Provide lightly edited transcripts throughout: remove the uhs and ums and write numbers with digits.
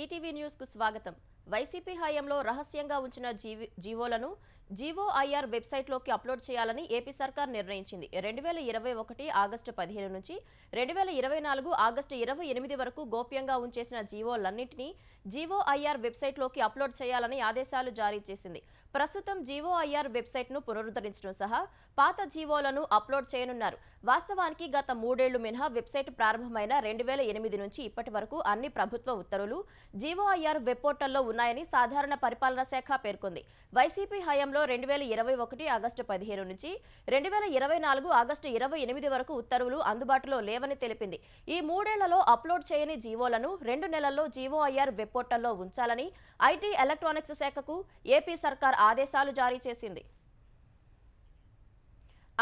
ETV news కు స్వాగతం. YCP హయాంలో రహస్యంగా ఉంచిన జీవోలను జీఓఐఆర్ వెబ్సైట్లోకి అప్లోడ్ చేయాలని ఏపీ సర్కార్ నిర్ణయించింది. 2021 ఆగస్టు 15 నుంచి 2024 ఆగస్టు 28 వరకు గోప్యంగా ఉంచేసిన జీవోలన్నింటినీ జీఓఐఆర్ వెబ్సైట్లోకి అప్లోడ్ చేయాలని ఆదేశాలు జారీ చేసింది. ప్రస్తుతం జీఓఐఆర్ వెబ్సైట్ను పునరుద్ధరించడం సహా పాత జీవోలను అప్లోడ్ చేయనున్నారు. వాస్తవానికి గత 3 ఏళ్లు మినహా వెబ్సైట్ ప్రారంభమైన 2008 నుంచి ఇప్పటి వరకు అన్ని ప్రభుత్వ ఉత్తర్వులు జీఓఐఆర్ వెబ్ పోర్టల్లో ఉన్నాయని సాధారణ పరిపాలనా శాఖ పేర్కొంది. వైసీపీ హయాంలో 2021 ఆగస్టు 15 నుంచి 2024 ఆగస్టు 28 వరకు ఉత్తర్వులు అందుబాటులో లేవని తెలిపింది. ఈ 3 ఏళ్లలో అప్లోడ్ చేయని జీవోలను 2 నెలల్లో జీఓఐఆర్ వెబ్ పోర్టల్లో ఉంచాలని ఐటీ ఎలక్ట్రానిక్స్ శాఖకు ఏపీ సర్కార్ ఆదేశాలు జారీ చేసింది.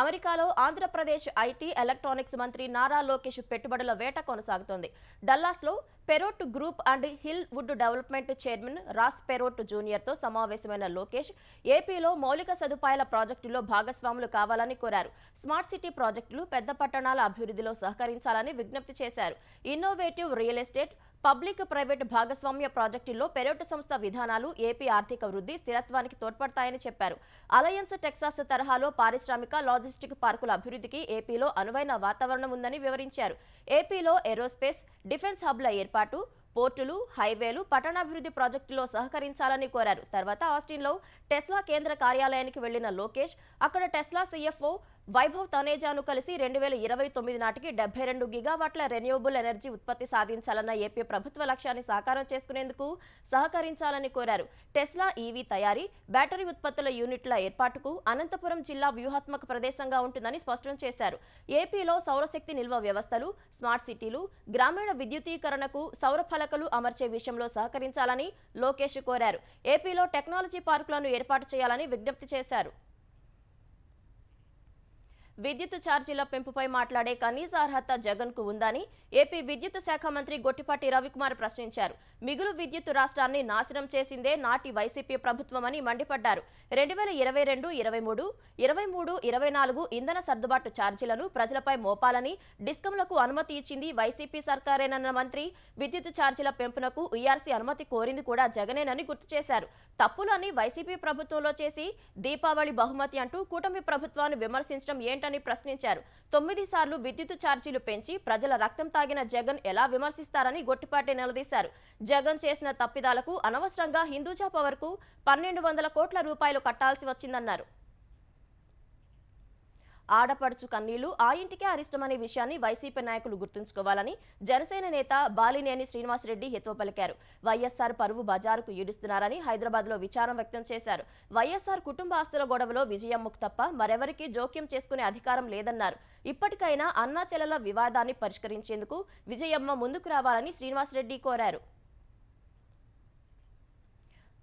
అమెరికాలో ఆంధ్రప్రదేశ్ ఐటీ ఎలక్ట్రానిక్స్ మంత్రి నారా లోకేష్ పెట్టుబడుల వేట కొనసాగుతోంది. డల్లాస్లో Perot group and Hillwood development chairman Ross Perot జూనియర్తో సమావేశమైన లోకేష్ ఏపీలో మౌలిక సదుపాయాల ప్రాజెక్టులో భాగస్వాములు కావాలని కోరారు. స్మార్ట్ సిటీ ప్రాజెక్టులు, పెద్ద పట్టణాల అభివృద్ధిలో సహకరించాలని విజ్ఞప్తి చేశారు. Innovative real estate, public private భాగస్వామ్య ప్రాజెక్టుల్లో పెరోట్ సంస్థ విధానాలు ఏపీ ఆర్థిక వృద్ధి, స్థిరత్వానికి తోడ్పడతాయని చెప్పారు. అలయన్స్ టెక్సాస్ తరహాలో పారిశ్రామిక, లాజిస్టిక్ పార్కుల అభివృద్ధికి ఏపీలో అనువైన వాతావరణం ఉందని వివరించారు. ఏపీలో ఏరోస్పేస్, డిఫెన్స్ హబ్ల ఏర్పాటు, పోర్టులు, హైవేలు, పట్టణాభివృద్ధి ప్రాజెక్టులో సహకరించాలని కోరారు. తర్వాత ఆస్టిన్లో టెస్లా కేంద్ర కార్యాలయానికి వెళ్లిన లోకేష్ అక్కడ టెస్లా సీఎఫ్ఓ వైభవ్ తనేజాను కలిసి 2029 నాటికి 72 గిగావాట్ల రెన్యూవబుల్ ఎనర్జీ ఉత్పత్తి సాధించాలన్న ఏపీ ప్రభుత్వ లక్ష్యాన్ని సాకారం చేసుకునేందుకు సహకరించాలని కోరారు. టెస్లా ఈవీ తయారీ, బ్యాటరీ ఉత్పత్తుల యూనిట్ల ఏర్పాటుకు అనంతపురం జిల్లా వ్యూహాత్మక ప్రదేశంగా ఉంటుందని స్పష్టం చేశారు. ఏపీలో సౌరశక్తి నిల్వ వ్యవస్థలు, స్మార్ట్ సిటీలు, గ్రామీణ విద్యుతీకరణకు సౌర ఫలకలు అమర్చే విషయంలో సహకరించాలని లోకేష్ కోరారు. ఏపీలో టెక్నాలజీ పార్కులను ఏర్పాటు చేయాలని విజ్ఞప్తి చేశారు. విద్యుత్ ఛార్జీల పెంపుపై మాట్లాడే కనీస అర్హత జగన్ కు ఉందని ఏపీ విద్యుత్ శాఖ మంత్రి గొట్టిపాటి రవికుమార్ ప్రశ్నించారు. మిగులు విద్యుత్ రాష్ట్రాన్ని నాశనం చేసిందే నాటి వైసీపీ ప్రభుత్వమని మండిపడ్డారు. 2022, 23, 23, 24 ఇంధన సర్దుబాటు ఛార్జీలను ప్రజలపై మోపాలని డిస్కంలకు అనుమతి ఇచ్చింది వైసీపీ సర్కారేనన్న మంత్రి విద్యుత్ ఛార్జీల పెంపునకు ఈఆర్సీ అనుమతి కోరింది కూడా జగనేనని గుర్తు చేశారు. తప్పులని వైసీపీ ప్రభుత్వంలో చేసి దీపావళి బహుమతి అంటూ కూటమి ప్రభుత్వాన్ని విమర్శించడం ఏంటని ప్రశ్నించారు. 9 సార్లు విద్యుత్ ఛార్జీలు పెంచి ప్రజల రక్తం తాగిన జగన్ ఎలా విమర్శిస్తారని గొట్టిపాటి నిలదీశారు. జగన్ చేసిన తప్పిదాలకు అనవసరంగా హిందూజా పవర్ కు 1200 కోట్ల రూపాయలు కట్టాల్సి వచ్చిందన్నారు. ఆడపడుచు కన్నీళ్లు ఆ ఇంటికే అరిష్టమనే విషయాన్ని వైసీపీ నాయకులు గుర్తుంచుకోవాలని జనసేన నేత బాలినేని శ్రీనివాసరెడ్డి హితవు పలికారు. వైఎస్ఆర్ పరువు బజారుకు ఈడుస్తున్నారని హైదరాబాద్లో విచారం వ్యక్తం చేశారు. వైఎస్ఆర్ కుటుంబ ఆస్తుల గొడవలో విజయమ్మకు తప్ప మరెవరికీ జోక్యం చేసుకునే అధికారం లేదన్నారు. ఇప్పటికైనా అన్నా చెల్లెల వివాదాన్ని పరిష్కరించేందుకు విజయమ్మ ముందుకు రావాలని శ్రీనివాసరెడ్డి కోరారు.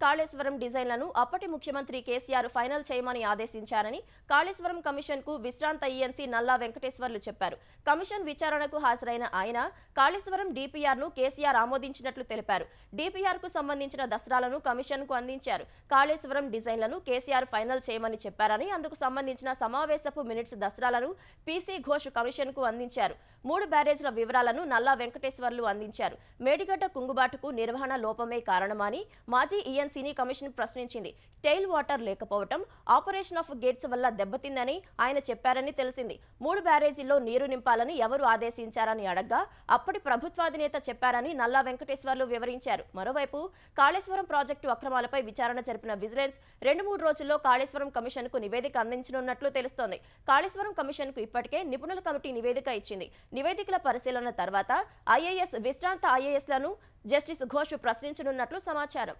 కాళేశ్వరం డిజైన్లను అప్పటి ముఖ్యమంత్రి కేసీఆర్ ఫైనల్ చేయమని ఆదేశించారని కాళేశ్వరం కమిషన్ కు విశ్రాంత ఈఎన్సీ నల్లా వెంకటేశ్వర్లు చెప్పారు. కమిషన్ విచారణకు హాజరైన ఆయన కాళేశ్వరం డీపీఆర్ ను కేసీఆర్ ఆమోదించినట్లు తెలిపారు. డీపీఆర్ కు సంబంధించిన దస్త్రాలను కమిషన్ కు అందించారు. కాళేశ్వరం డిజైన్లను కేసీఆర్ ఫైనల్ చేయమని చెప్పారని, అందుకు సంబంధించిన సమావేశపు మినిట్స్ దస్త్రాలను పీసీ ఘోష్ కమిషన్ కు అందించారు. 3 బ్యారేజ్ల వివరాలను నల్లా వెంకటేశ్వర్లు అందించారు. మేడిగడ్డ కుంగుబాటుకు నిర్వహణ లోపమే కారణమని మాజీ ఈఎన్సీని కమిషన్ ప్రశ్నించింది. టెయిల్ వాటర్ లేకపోవటం, ఆపరేషన్ ఆఫ్ గేట్స్ వల్ల దెబ్బతిందని ఆయన చెప్పారని తెలిసింది. 3 బ్యారేజీల్లో నీరు నింపాలని ఎవరు ఆదేశించారని అడగ్గా అప్పటి ప్రభుత్వాధినేత చెప్పారని నల్లా వెంకటేశ్వర్లు వివరించారు. మరోవైపు కాళేశ్వరం ప్రాజెక్టు అక్రమాలపై విచారణ జరిపిన విజిలెన్స్ 2-3 రోజుల్లో కాళేశ్వరం కమిషన్ కు నివేదిక అందించనున్నట్లు తెలుస్తోంది. కాళేశ్వరం కమిషన్ కు ఇప్పటికే నిపుణుల కమిటీ నివేదిక ఇచ్చింది. నివేదికల పరిశీలన తర్వాత ఐఏఎస్, విశ్రాంత ఐఏఎస్లను జస్టిస్ ఘోష్ ప్రశ్నించనున్నట్లు సమాచారం.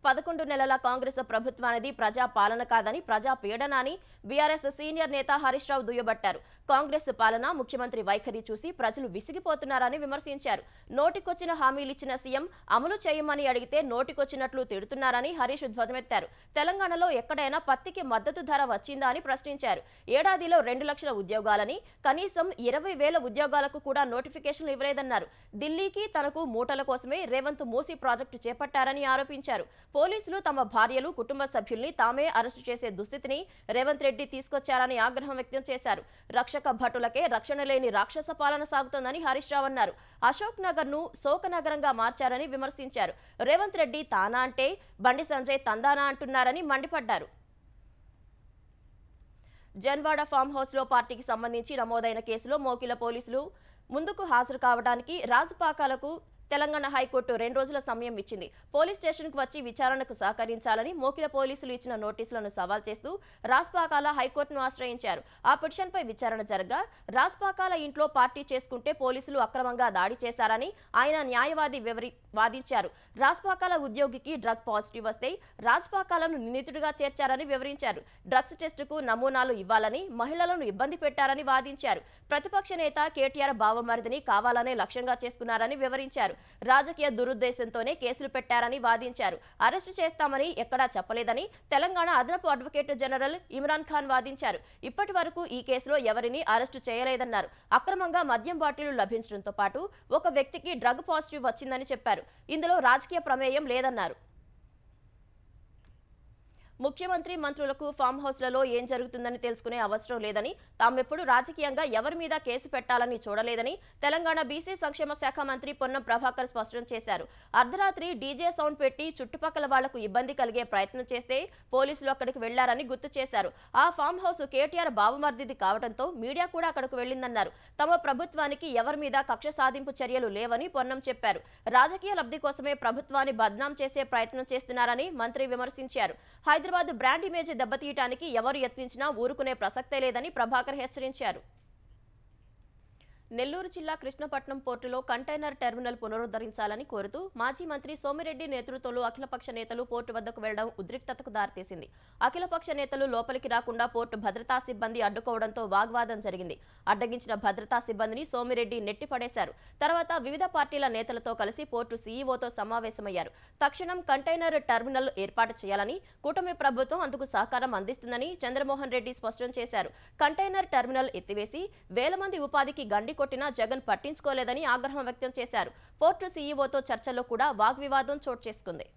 11 నెలల కాంగ్రెస్ ప్రభుత్వానికి ప్రజా పాలన కాదని, ప్రజా పీడన అని బీఆర్ఎస్ సీనియర్ నేత హరీష్ రావు దుయ్యబట్టారు. కాంగ్రెస్ పాలన, ముఖ్యమంత్రి వైఖరి చూసి ప్రజలు విసిగిపోతున్నారని విమర్శించారు. నోటికొచ్చిన హామీలిచ్చిన సీఎం అమలు చేయమని అడిగితే నోటికొచ్చినట్లు తిడుతున్నారని హరీష్ ధ్వజమెత్తారు. తెలంగాణలో ఎక్కడైనా పత్తికి మద్దతు ధర వచ్చిందా అని ప్రశ్నించారు. ఏడాదిలో 2 లక్షల ఉద్యోగాలని, కనీసం 20,000 ఉద్యోగాలకు కూడా నోటిఫికేషన్లు ఇవ్వలేదన్నారు. ఢిల్లీకి తనకు మూటల కోసమే రేవంత్ మూసీ ప్రాజెక్టు చేపట్టారని ఆరోపించారు. పోలీసులు తమ భార్యలు కుటుంబ సభ్యుల్ని తామే అరెస్టు చేసే దుస్థితిని రేవంత్ రెడ్డి తీసుకొచ్చారని ఆగ్రహం వ్యక్తం చేశారు. రక్షక భటులకే రక్షణ లేని రాక్షస పాలన సాగుతోందని హరీష్ రావు అన్నారు. అశోక్ నగర్ ను శోక నగరంగా మార్చారని విమర్శించారు. రేవంత్ రెడ్డి తానా అంటే బండి సంజయ్ తందానా అంటున్నారని మండిపడ్డారు. జన్వాడ ఫామ్ హౌస్ లో పార్టీకి సంబంధించి నమోదైన కేసులో మోకిల పోలీసులు ముందుకు హాజరు కావడానికి రాజపాకాలకు తెలంగాణ హైకోర్టు 2 రోజుల సమయం ఇచ్చింది. పోలీస్ స్టేషన్కు వచ్చి విచారణకు సహకరించాలని మోకిల పోలీసులు ఇచ్చిన నోటీసులను సవాల్ చేస్తూ రాజ్పాకాల హైకోర్టును ఆశ్రయించారు. ఆ పిటిషన్పై విచారణ జరగా రాజ్పాకాల ఇంట్లో పార్టీ చేసుకుంటే పోలీసులు అక్రమంగా దాడి చేశారని ఆయన న్యాయవాది వాదించారు. రాజ్పాకాల ఉద్యోగికి డ్రగ్ పాజిటివ్ వస్తే రాజ్పాకాలను నిందితుడిగా చేర్చారని వివరించారు. డ్రగ్స్ టెస్టుకు నమూనాలు ఇవ్వాలని మహిళలను ఇబ్బంది పెట్టారని వాదించారు. ప్రతిపక్ష నేత కేటీఆర్ బావమరిదిని కావాలనే లక్ష్యంగా చేసుకున్నారని వివరించారు. రాజకీయ దురుద్దేశంతోనే కేసులు పెట్టారని వాదించారు. అరెస్టు చేస్తామని ఎక్కడా చెప్పలేదని తెలంగాణ అదనపు అడ్వకేట్ జనరల్ ఇమ్రాన్ ఖాన్ వాదించారు. ఇప్పటి వరకు ఈ కేసులో ఎవరిని అరెస్టు చేయలేదన్నారు. అక్రమంగా మద్యం బాటిళ్లు లభించడంతో పాటు ఒక వ్యక్తికి డ్రగ్ పాజిటివ్ వచ్చిందని చెప్పారు. ఇందులో రాజకీయ ప్రమేయం లేదన్నారు. ముఖ్యమంత్రి మంత్రులకు ఫామ్ హౌస్లలో ఏం జరుగుతుందని తెలుసుకునే అవసరం లేదని, తామెప్పుడు రాజకీయంగా ఎవరి మీద కేసు పెట్టాలని చూడలేదని తెలంగాణ బీసీ సంక్షేమ శాఖ మంత్రి పొన్నం ప్రభాకర్ స్పష్టం చేశారు. అర్ధరాత్రి డీజే సౌండ్ పెట్టి చుట్టుపక్కల వాళ్లకు ఇబ్బంది కలిగే ప్రయత్నం చేస్తే పోలీసులు అక్కడికి వెళ్లారని గుర్తు చేశారు. ఆ ఫామ్ హౌస్ కేటీఆర్ బావమర్దిది కావడంతో మీడియా కూడా అక్కడకు వెళ్లిందన్నారు. తమ ప్రభుత్వానికి ఎవరి మీద కక్ష సాధింపు చర్యలు లేవని పొన్నం చెప్పారు. రాజకీయ లబ్ధి కోసమే ప్రభుత్వాన్ని బద్నాం చేసే ప్రయత్నం చేస్తున్నారని మంత్రి విమర్శించారు. హైదరాబాద్ బ్రాండ్ ఇమేజ్ దెబ్బతీయటానికి ఎవరు యత్నించినా ఊరుకునే ప్రసక్తే లేదని ప్రభాకర్ హెచ్చరించారు. నెల్లూరు జిల్లా కృష్ణపట్నం పోర్టులో కంటైనర్ టెర్మినల్ పునరుద్ధరించాలని కోరుతూ మాజీ మంత్రి సోమిరెడ్డి నేతృత్వంలో అఖిలపక్ష నేతలు పోర్టు వద్దకు వెళ్లడం ఉద్రిక్తతకు దారితీసింది. అఖిలపక్ష నేతలు లోపలికి రాకుండా పోర్టు భద్రతా సిబ్బంది అడ్డుకోవడంతో వాగ్వాదం జరిగింది. అడ్డగించిన భద్రతా సిబ్బందిని సోమిరెడ్డి నెట్టిపడేశారు. తర్వాత వివిధ పార్టీల నేతలతో కలిసి పోర్టు సీఈఓతో సమావేశమయ్యారు. తక్షణం కంటైనర్ టెర్మినల్ ఏర్పాటు చేయాలని, కూటమి ప్రభుత్వం అందుకు సహకారం అందిస్తుందని చంద్రమోహన్ రెడ్డి స్పష్టం చేశారు. కంటైనర్ టెర్మినల్ ఎత్తివేసి వేల మంది ఉపాధికి గండి కొట్టినా జగన్ పట్టించుకోలేదని ఆగ్రహం వ్యక్తం చేశారు. పోర్టు సీఈఓతో చర్చల్లో కూడా వాగ్వివాదం చోటు చేసుకుంది.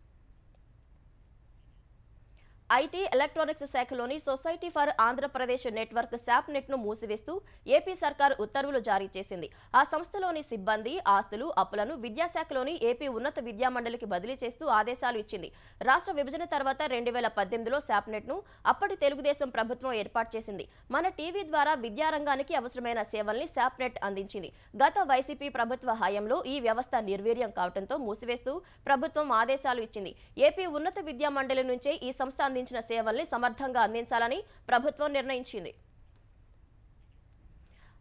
ఐటీ ఎలక్ట్రానిక్స్ శాఖలోని society for Andhra Pradesh network SAP net ను మూసివేస్తూ ఏపీ సర్కార్ ఉత్తర్వులు జారీ చేసింది. ఆ సంస్థలోని సిబ్బంది ఆస్తులు అప్పులను విద్యాశాఖలోని ఏపీ ఉన్నత విద్యామండలికి బదిలీ చేస్తూ ఆదేశాలు ఇచ్చింది. రాష్ట్ర విభజన తర్వాత 2018లో శాప్ నెట్ ను అప్పటి తెలుగుదేశం ప్రభుత్వం ఏర్పాటు చేసింది. మన టీవీ ద్వారా విద్యారంగానికి అవసరమైన సేవల్ని శాప్ నెట్ అందించింది. గత వైసీపీ ప్రభుత్వ హయాంలో ఈ వ్యవస్థ నిర్వీర్యం కావడంతో మూసివేస్తూ ప్రభుత్వం ఆదేశాలు ఇచ్చింది. ఏపీ ఉన్నత విద్యామండలి నుంచే ఈ సంస్థ అందించిన సేవల్ని సమర్థంగా అందించాలని ప్రభుత్వం నిర్ణయించింది.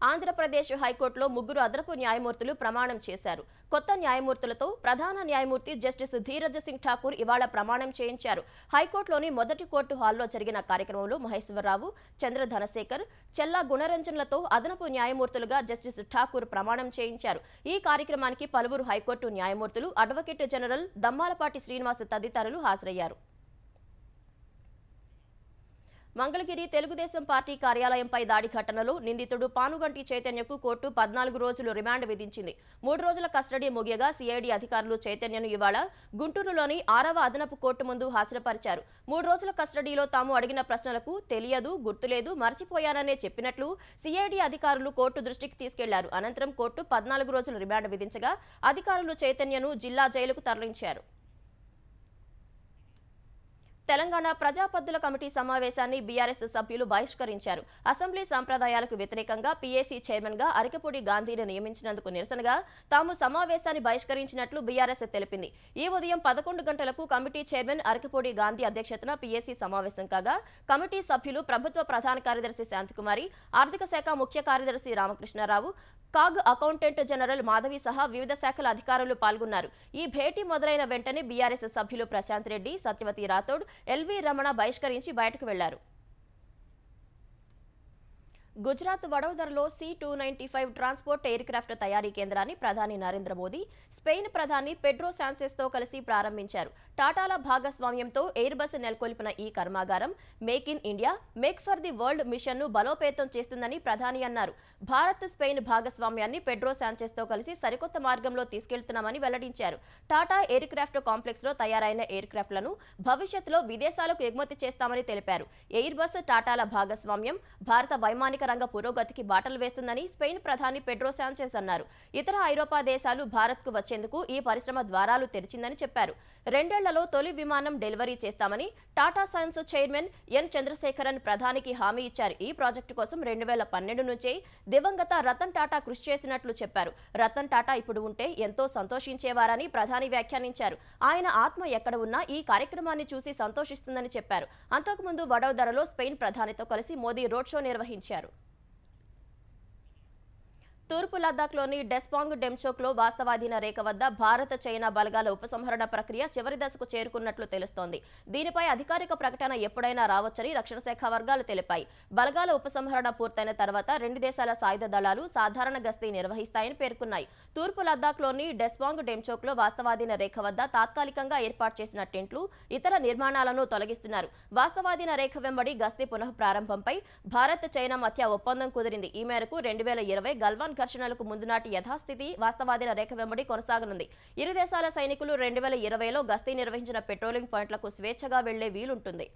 ఆంధ్రప్రదేశ్ హైకోర్టులో 3 అదనపు న్యాయమూర్తులు ప్రమాణం చేశారు. కొత్త న్యాయమూర్తులతో ప్రధాన న్యాయమూర్తి జస్టిస్ ధీరజ్ సింగ్ ఠాకూర్ ఇవాళ ప్రమాణం చేయించారు. హైకోర్టులోని మొదటి కోర్టు హాల్లో జరిగిన కార్యక్రమంలో మహేశ్వరరావు, చంద్ర ధనశేఖర్, చెల్లా గుణరంజన్లతో అదనపు న్యాయమూర్తులుగా జస్టిస్ ఠాకూర్ ప్రమాణం చేయించారు. ఈ కార్యక్రమానికి పలువురు హైకోర్టు న్యాయమూర్తులు, అడ్వకేట్ జనరల్ దమ్మాలపాటి శ్రీనివాస్ తదితరులు హాజరయ్యారు. మంగళగిరి తెలుగుదేశం పార్టీ కార్యాలయంపై దాడి ఘటనలో నిందితుడు పానుగంటి చైతన్యకు కోర్టు 14 రోజులు రిమాండ్ విధించింది. 3 రోజుల కస్టడీ ముగియగా సిఐడి అధికారులు చైతన్యను ఇవాళ గుంటూరులోని 6వ అదనపు కోర్టు ముందు హాజరుపరిచారు. 3 రోజుల కస్టడీలో తాము అడిగిన ప్రశ్నలకు తెలియదు, గుర్తులేదు, మర్చిపోయాననే చెప్పినట్లు సిఐడి అధికారులు కోర్టు దృష్టికి తీసుకెళ్లారు. అనంతరం కోర్టు 14 రోజుల రిమాండ్ విధించగా అధికారులు చైతన్యను జిల్లా జైలుకు తరలించారు. తెలంగాణ ప్రజాపద్దుల కమిటీ సమావేశాన్ని బీఆర్ఎస్ సభ్యులు బహిష్కరించారు. అసెంబ్లీ సంప్రదాయాలకు వ్యతిరేకంగా పీఏసీ చైర్మన్ గా అరికపూడి గాంధీని నియమించినందుకు నిరసనగా తాము సమావేశాన్ని బహిష్కరించినట్లు బీఆర్ఎస్ తెలిపింది. ఈ ఉదయం 11 గంటలకు కమిటీ చైర్మన్ అరికపూడి గాంధీ అధ్యక్షతన పీఏసీ సమావేశం కాగా కమిటీ సభ్యులు ప్రభుత్వ ప్రధాన కార్యదర్శి శాంతికుమారి, ఆర్థిక శాఖ ముఖ్య కార్యదర్శి Ramakrishna Rao, CAG accountant general Madhavi సహా వివిధ శాఖల అధికారులు పాల్గొన్నారు. ఈ భేటీ మొదలైన వెంటనే బీఆర్ఎస్ సభ్యులు ప్రశాంత్ రెడ్డి, సత్యవతి రాథోడ్, ఎల్వి రమణ బహిష్కరించి బయటకు వెళ్లారు. గుజరాత్ వడోదరలో C-295 ట్రాన్స్పోర్ట్ ఎయిర్ క్రాఫ్ట్ తయారీ కేంద్రాన్ని ప్రధాని నరేంద్ర మోదీ, స్పెయిన్ ప్రధాని పెడ్రో సాంచెస్తో కలిసి ప్రారంభించారు. టాటాల భాగస్వామ్యంతో ఎయిర్ బస్ నెలకొల్పిన ఈ కర్మాగారం make in India, make for the world మిషన్ను బలోపేతం చేస్తుందని ప్రధాని అన్నారు. భారత్, స్పెయిన్ భాగస్వామ్యాన్ని పెడ్రో సాంచెస్తో కలిసి సరికొత్త మార్గంలో తీసుకెళ్తున్నామని వెల్లడించారు. టాటా ఎయిర్ క్రాఫ్ట్ కాంప్లెక్స్లో తయారైన ఎయిర్ క్రాఫ్ట్లను భవిష్యత్తులో విదేశాలకు ఎగుమతి చేస్తామని తెలిపారు. ఎయిర్ బస్, టాటాల భాగస్వామ్యం భారత వైమానిక రంగ పురోగతికి బాటలు వేస్తుందని స్పెయిన్ ప్రధాని పెడ్రో సాంచెస్ అన్నారు. ఇతర ఐరోపా దేశాలు భారత్కు వచ్చేందుకు ఈ పరిశ్రమ ద్వారాలు తెరిచిందని చెప్పారు. 2 ఏళ్లలో తొలి విమానం డెలివరీ చేస్తామని Tata sons chairman N Chandrasekaran ప్రధానికి హామీ ఇచ్చారు. ఈ ప్రాజెక్టు కోసం 2012 నుంచే దివంగత రతన్ టాటా కృషి చేసినట్లు చెప్పారు. రతన్ టాటా ఇప్పుడు ఉంటే ఎంతో సంతోషించేవారని ప్రధాని వ్యాఖ్యానించారు. ఆయన ఆత్మ ఎక్కడ ఉన్నా ఈ కార్యక్రమాన్ని చూసి సంతోషిస్తుందని చెప్పారు. అంతకుముందు వడోదరలో స్పెయిన్ ప్రధానితో కలిసి మోదీ రోడ్ షో నిర్వహించారు. తూర్పు లద్దాఖ్లోని డెస్పాంగ్ డెమ్చోక్లో వాస్తవాధీన రేఖ వద్ద భారత, చైనా బలగాల ఉపసంహరణ ప్రక్రియ చివరి దశకు చేరుకున్నట్లు తెలుస్తోంది. దీనిపై అధికారిక ప్రకటన ఎప్పుడైనా రావచ్చని రక్షణ శాఖ వర్గాలు తెలిపాయి. బలగాల ఉపసంహరణ పూర్తయిన తర్వాత 2 దేశాల సాయుధ దళాలు సాధారణ గస్తీ నిర్వహిస్తాయని పేర్కొన్నాయి. తూర్పు లద్దాఖ్లోని డెస్పాంగ్ డెమ్చోక్లో వాస్తవాధీన రేఖ వద్ద తాత్కాలికంగా ఏర్పాటు చేసిన టెంట్లు, ఇతర నిర్మాణాలను తొలగిస్తున్నారు. వాస్తవాధీన రేఖ వెంబడి గస్తీ పునః ప్రారంభంపై భారత్, చైనా మధ్య ఒప్పందం కుదిరింది. ఈ మేరకు 2020 గల్వాన్ ఘర్షణలకు ముందు నాటి యథాస్థితి వాస్తవాధీన రేఖ వెంబడి కొనసాగనుంది. ఇరు దేశాల సైనికులు 2020లో గస్తీ నిర్వహించిన పెట్రోలింగ్ పాయింట్లకు స్వేచ్ఛగా వెళ్లే వీలుంటుంది.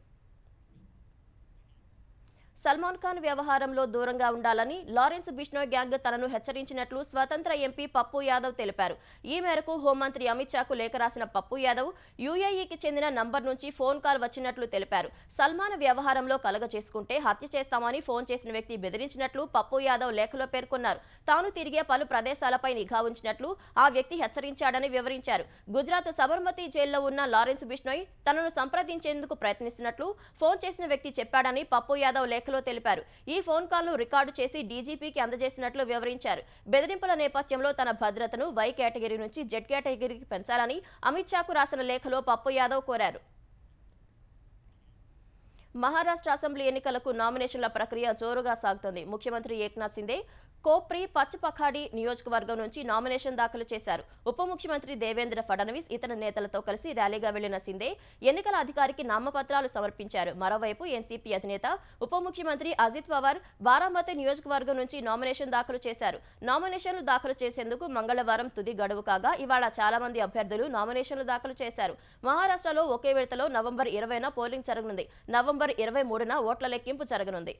సల్మాన్ ఖాన్ వ్యవహారంలో దూరంగా ఉండాలని లారెన్స్ బిష్నోయ్ గ్యాంగ్ తనను హెచ్చరించినట్లు స్వతంత్ర ఎంపీ పప్పు యాదవ్ తెలిపారు. ఈ మేరకు హోంమంత్రి అమిత్ షాకు లేఖ రాసిన పప్పు యాదవ్ యూఏఈకి చెందిన నంబర్ నుంచి ఫోన్ కాల్ వచ్చినట్లు తెలిపారు. సల్మాన్ వ్యవహారంలో కలగ చేసుకుంటే హత్య చేస్తామని ఫోన్ చేసిన వ్యక్తి బెదిరించినట్లు పప్పు యాదవ్ లేఖలో పేర్కొన్నారు. తాను తిరిగే పలు ప్రదేశాలపై నిఘా ఉంచినట్లు ఆ వ్యక్తి హెచ్చరించాడని వివరించారు. గుజరాత్ సబర్మతి జైల్లో ఉన్న లారెన్స్ బిష్నోయ్ తనను సంప్రదించేందుకు ప్రయత్నిస్తున్నట్లు ఫోన్ చేసిన వ్యక్తి చెప్పాడని పప్పు యాదవ్ లేఖ తెలిపారు. ఈ ఫోన్ కాల్ ను రికార్డు చేసి డీజీపీకి అందజేసినట్లు వివరించారు. బెదిరింపుల నేపథ్యంలో తన భద్రతను వై కేటగిరీ నుంచి జెడ్ కేటగిరీకి పెంచాలని అమిత్ షాకు రాసిన లేఖలో పప్పు యాదవ్ కోరారు. మహారాష్ట్ర అసెంబ్లీ ఎన్నికలకు నామినేషన్ల ప్రక్రియ జోరుగా సాగుతోంది. ముఖ్యమంత్రి ఏక్నాథ్ సిందే కోప్రి, పచ్చపఖాడి నియోజకవర్గం నుంచి నామినేషన్ దాఖలు చేశారు. ఉప ముఖ్యమంత్రి దేవేంద్ర ఫడ్నవీస్ ఇతర నేతలతో కలిసి ర్యాలీగా వెళ్లిన సిందే ఎన్నికల అధికారికి నామపత్రాలు సమర్పించారు. మరోవైపు ఎన్సీపీ అధినేత ఉప ముఖ్యమంత్రి అజిత్ పవార్ బారామతి నియోజకవర్గం నుంచి నామినేషన్ దాఖలు చేశారు. నామినేషన్లు దాఖలు చేసేందుకు మంగళవారం తుది గడువు కాగా ఇవాళ చాలా మంది అభ్యర్థులు నామినేషన్లు దాఖలు చేశారు. మహారాష్ట్రలో ఒకే విడతలో నవంబర్ 20న పోలింగ్ జరగనుంది. నవంబర్ 23న ఓట్ల లెక్కింపు జరగనుంది.